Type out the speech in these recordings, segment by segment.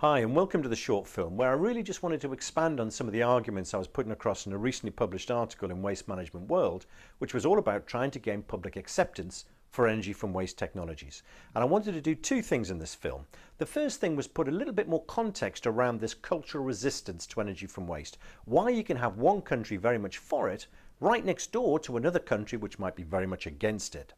Hi, and welcome to the short film, where I really just wanted to expand on some of the arguments I was putting across in a recently published article in Waste Management World, which was all about trying to gain public acceptance for energy from waste technologies. And I wanted to do two things in this film. The first thing was put a little bit more context around this cultural resistance to energy from waste. Why you can have one country very much for it, right next door to another country which might be very much against it.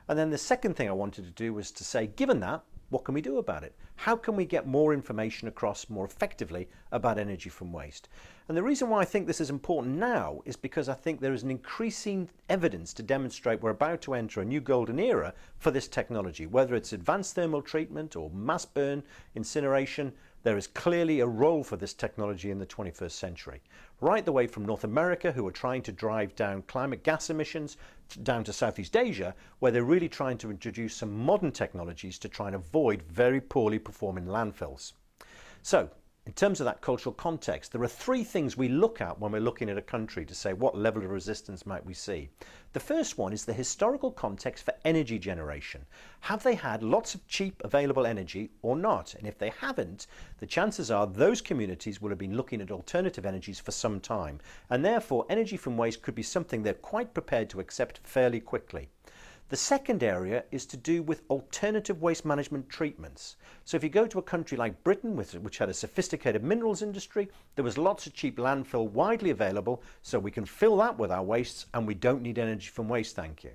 And then the second thing I wanted to do was to say, given that, what can we do about it? How can we get more information across more effectively about energy from waste? And the reason why I think this is important now is because I think there is an increasing evidence to demonstrate we're about to enter a new golden era for this technology. Whether it's advanced thermal treatment or mass burn, incineration, there is clearly a role for this technology in the 21st century. Right the way from North America, who are trying to drive down climate gas emissions, down to Southeast Asia, where they're really trying to introduce some modern technologies to try and avoid very poorly performing landfills. So, in terms of that cultural context, there are three things we look at when we're looking at a country to say what level of resistance might we see. The first one is the historical context for energy generation. Have they had lots of cheap available energy or not? And if they haven't, the chances are those communities will have been looking at alternative energies for some time, and therefore energy from waste could be something they're quite prepared to accept fairly quickly. The second area is to do with alternative waste management treatments. So if you go to a country like Britain, which had a sophisticated minerals industry, there was lots of cheap landfill widely available, so we can fill that with our wastes and we don't need energy from waste, thank you.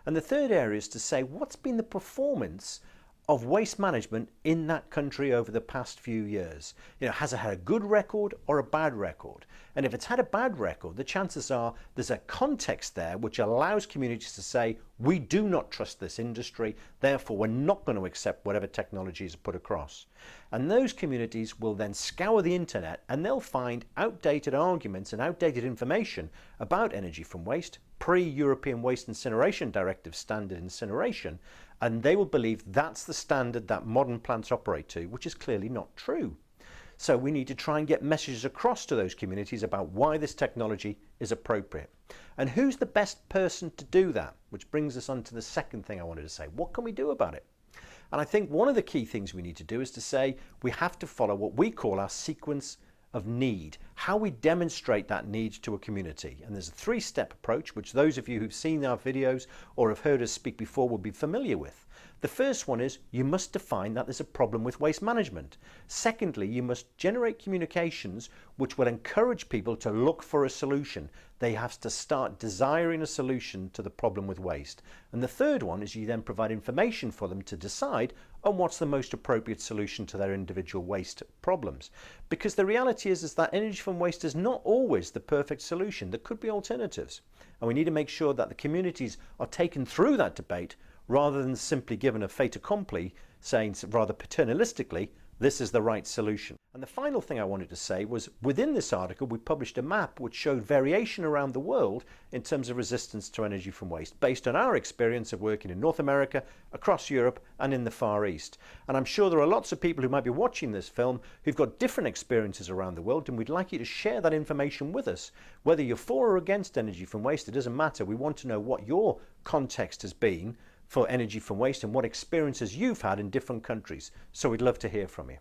And the third area is to say, what's been the performance of waste management in that country over the past few years? Has it had a good record or a bad record? And if it's had a bad record, the chances are there's a context there which allows communities to say, we do not trust this industry, therefore we're not going to accept whatever technologies are put across. And those communities will then scour the internet and they'll find outdated arguments and outdated information about energy from waste, pre-European Waste Incineration Directive standard incineration, and they will believe that's the standard that modern plants operate to, which is clearly not true. So we need to try and get messages across to those communities about why this technology is appropriate. And who's the best person to do that? Which brings us on to the second thing I wanted to say. What can we do about it? And I think one of the key things we need to do is to say we have to follow what we call our sequence of need, how we demonstrate that need to a community. And there's a three-step approach, which those of you who've seen our videos or have heard us speak before will be familiar with. The first one is you must define that there's a problem with waste management. Secondly, you must generate communications which will encourage people to look for a solution. They have to start desiring a solution to the problem with waste. And the third one is you then provide information for them to decide on what's the most appropriate solution to their individual waste problems. Because the reality is that energy from waste is not always the perfect solution. There could be alternatives. And we need to make sure that the communities are taken through that debate rather than simply given a fait accompli, saying rather paternalistically, this is the right solution. And the final thing I wanted to say was within this article we published a map which showed variation around the world in terms of resistance to energy from waste based on our experience of working in North America, across Europe and in the Far East. And I'm sure there are lots of people who might be watching this film who've got different experiences around the world, and we'd like you to share that information with us. Whether you're for or against energy from waste, it doesn't matter. We want to know what your context has been for energy from waste and what experiences you've had in different countries. So we'd love to hear from you.